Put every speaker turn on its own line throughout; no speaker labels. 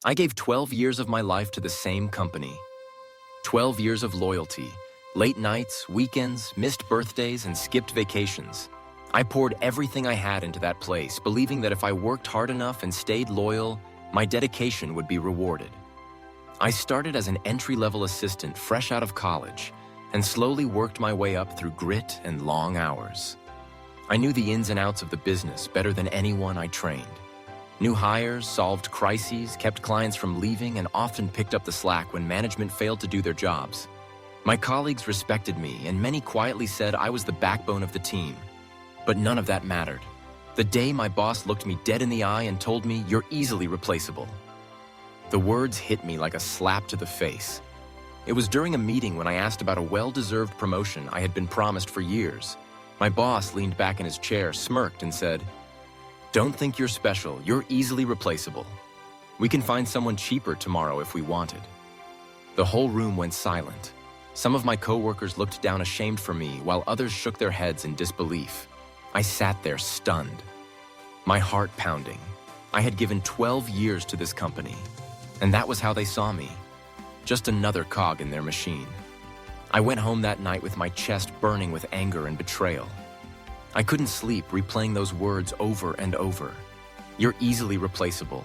I gave 12 years of my life to the same company. 12 years of loyalty, late nights, weekends, missed birthdays, and skipped vacations. I poured everything I had into that place, believing that if I worked hard enough and stayed loyal, my dedication would be rewarded. I started as an entry-level assistant fresh out of college and slowly worked my way up through grit and long hours. I knew the ins and outs of the business better than anyone I trained. New hires, solved crises, kept clients from leaving, and often picked up the slack when management failed to do their jobs. My colleagues respected me, and many quietly said I was the backbone of the team. But none of that mattered. The day my boss looked me dead in the eye and told me, "You're easily replaceable." The words hit me like a slap to the face. It was during a meeting when I asked about a well-deserved promotion I had been promised for years. My boss leaned back in his chair, smirked, and said, "Don't think you're special. You're easily replaceable. We can find someone cheaper tomorrow if we wanted." The whole room went silent. Some of my coworkers looked down ashamed for me, while others shook their heads in disbelief. I sat there stunned, my heart pounding. I had given 12 years to this company, and that was how they saw me. Just another cog in their machine. I went home that night with my chest burning with anger and betrayal. I couldn't sleep, replaying those words over and over. You're easily replaceable.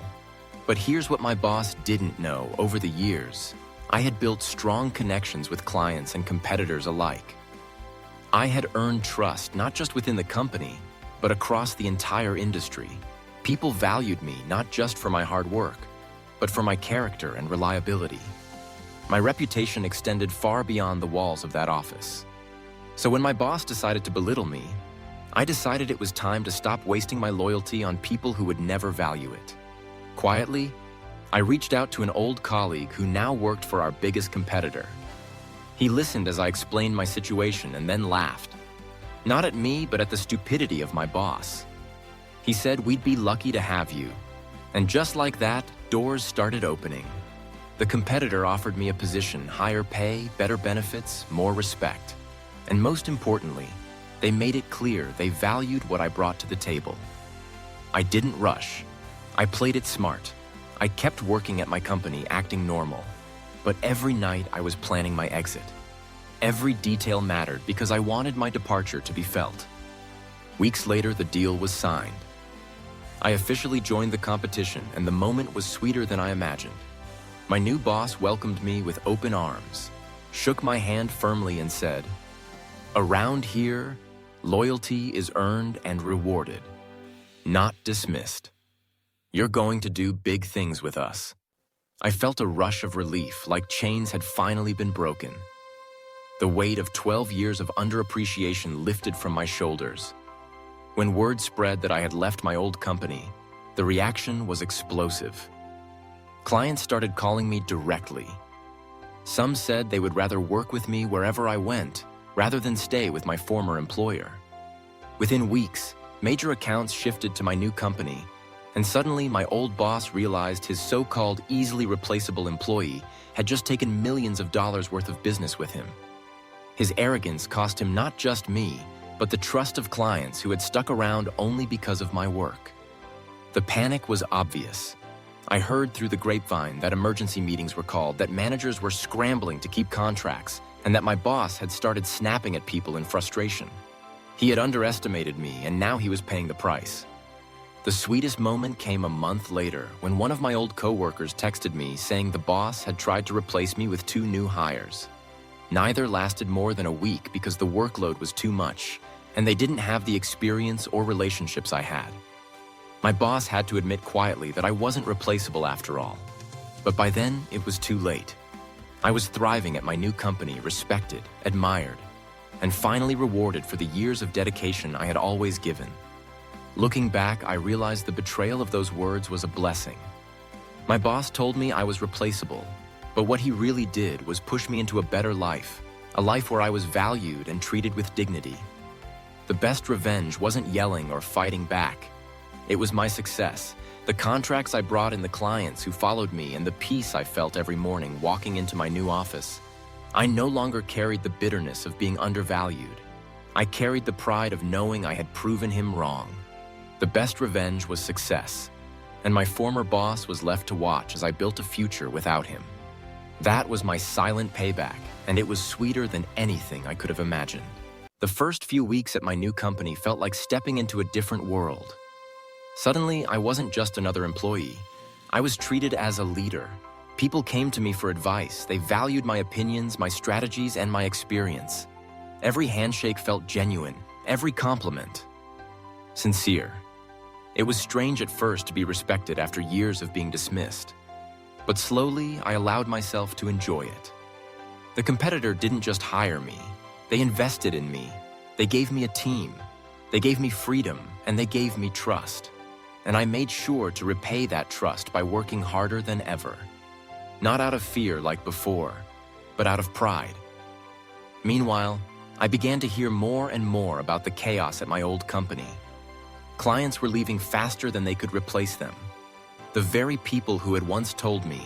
But here's what my boss didn't know. Over the years, I had built strong connections with clients and competitors alike. I had earned trust not just within the company, but across the entire industry. People valued me not just for my hard work, but for my character and reliability. My reputation extended far beyond the walls of that office. So when my boss decided to belittle me, I decided it was time to stop wasting my loyalty on people who would never value it. Quietly, I reached out to an old colleague who now worked for our biggest competitor. He listened as I explained my situation and then laughed. Not at me, but at the stupidity of my boss. He said we'd be lucky to have you. And just like that, doors started opening. The competitor offered me a position, higher pay, better benefits, more respect. And most importantly, they made it clear they valued what I brought to the table. I didn't rush. I played it smart. I kept working at my company, acting normal. But every night I was planning my exit. Every detail mattered because I wanted my departure to be felt. Weeks later, the deal was signed. I officially joined the competition, and the moment was sweeter than I imagined. My new boss welcomed me with open arms, shook my hand firmly, and said, "Around here, loyalty is earned and rewarded, not dismissed. You're going to do big things with us." I felt a rush of relief, like chains had finally been broken. The weight of 12 years of underappreciation lifted from my shoulders. When word spread that I had left my old company, the reaction was explosive. Clients started calling me directly. Some said they would rather work with me wherever I went, rather than stay with my former employer. Within weeks, major accounts shifted to my new company, and suddenly my old boss realized his so-called easily replaceable employee had just taken millions of dollars worth of business with him. His arrogance cost him not just me, but the trust of clients who had stuck around only because of my work. The panic was obvious. I heard through the grapevine that emergency meetings were called, that managers were scrambling to keep contracts, and that my boss had started snapping at people in frustration. He had underestimated me, and now he was paying the price. The sweetest moment came a month later when one of my old coworkers texted me saying the boss had tried to replace me with 2 new hires. Neither lasted more than a week because the workload was too much, and they didn't have the experience or relationships I had. My boss had to admit quietly that I wasn't replaceable after all. But by then, it was too late. I was thriving at my new company, respected, admired, and finally rewarded for the years of dedication I had always given. Looking back, I realized the betrayal of those words was a blessing. My boss told me I was replaceable, but what he really did was push me into a better life, a life where I was valued and treated with dignity. The best revenge wasn't yelling or fighting back. It was my success, the contracts I brought in, the clients who followed me, and the peace I felt every morning walking into my new office. I no longer carried the bitterness of being undervalued. I carried the pride of knowing I had proven him wrong. The best revenge was success, and my former boss was left to watch as I built a future without him. That was my silent payback, and it was sweeter than anything I could have imagined. The first few weeks at my new company felt like stepping into a different world. Suddenly, I wasn't just another employee. I was treated as a leader. People came to me for advice. They valued my opinions, my strategies, and my experience. Every handshake felt genuine, every compliment sincere. It was strange at first to be respected after years of being dismissed. But slowly, I allowed myself to enjoy it. The competitor didn't just hire me. They invested in me. They gave me a team. They gave me freedom, and they gave me trust. And I made sure to repay that trust by working harder than ever. Not out of fear like before, but out of pride. Meanwhile, I began to hear more and more about the chaos at my old company. Clients were leaving faster than they could replace them. The very people who had once told me,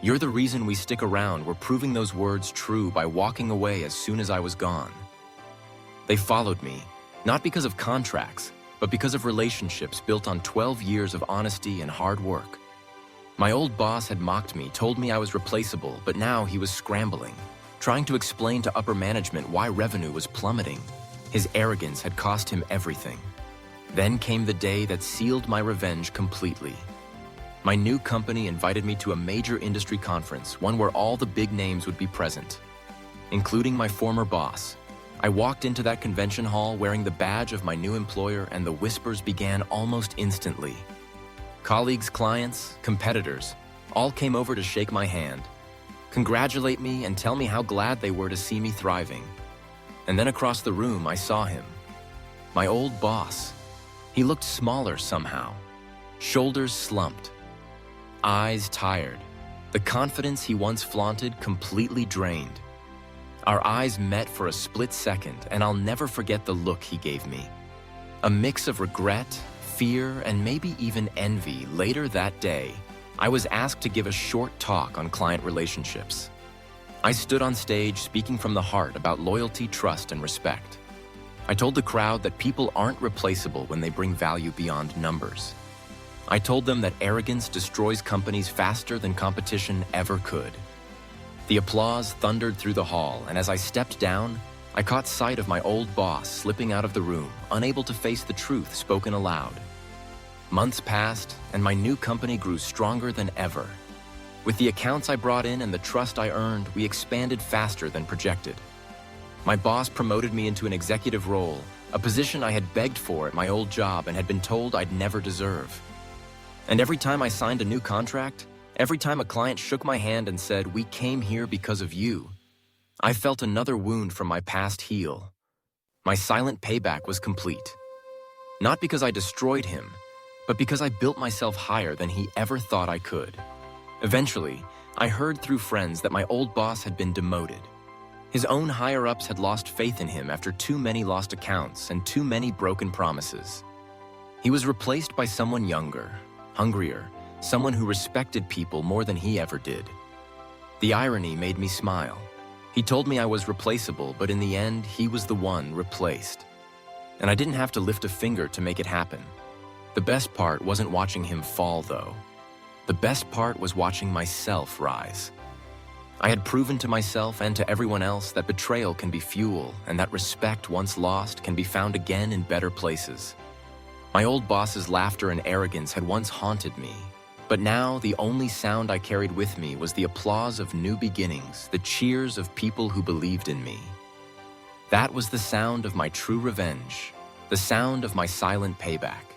"You're the reason we stick around," were proving those words true by walking away as soon as I was gone. They followed me, not because of contracts, but because of relationships built on 12 years of honesty and hard work. My old boss had mocked me, told me I was replaceable, but now he was scrambling, trying to explain to upper management why revenue was plummeting. His arrogance had cost him everything. Then came the day that sealed my revenge completely. My new company invited me to a major industry conference, one where all the big names would be present, including my former boss. I walked into that convention hall wearing the badge of my new employer, and the whispers began almost instantly. Colleagues, clients, competitors, all came over to shake my hand, congratulate me, and tell me how glad they were to see me thriving. And then across the room, I saw him. My old boss. He looked smaller somehow, shoulders slumped, eyes tired, the confidence he once flaunted completely drained. Our eyes met for a split second, and I'll never forget the look he gave me. A mix of regret, fear, and maybe even envy. Later that day, I was asked to give a short talk on client relationships. I stood on stage speaking from the heart about loyalty, trust, and respect. I told the crowd that people aren't replaceable when they bring value beyond numbers. I told them that arrogance destroys companies faster than competition ever could. The applause thundered through the hall, and as I stepped down, I caught sight of my old boss slipping out of the room, unable to face the truth spoken aloud. Months passed, and my new company grew stronger than ever. With the accounts I brought in and the trust I earned, we expanded faster than projected. My boss promoted me into an executive role, a position I had begged for at my old job and had been told I'd never deserve. And every time I signed a new contract, every time a client shook my hand and said, "We came here because of you," I felt another wound from my past heal. My silent payback was complete. Not because I destroyed him, but because I built myself higher than he ever thought I could. Eventually, I heard through friends that my old boss had been demoted. His own higher-ups had lost faith in him after too many lost accounts and too many broken promises. He was replaced by someone younger, hungrier, someone who respected people more than he ever did. The irony made me smile. He told me I was replaceable, but in the end, he was the one replaced. And I didn't have to lift a finger to make it happen. The best part wasn't watching him fall, though. The best part was watching myself rise. I had proven to myself and to everyone else that betrayal can be fuel, and that respect once lost can be found again in better places. My old boss's laughter and arrogance had once haunted me, but now the only sound I carried with me was the applause of new beginnings, the cheers of people who believed in me. That was the sound of my true revenge, the sound of my silent payback.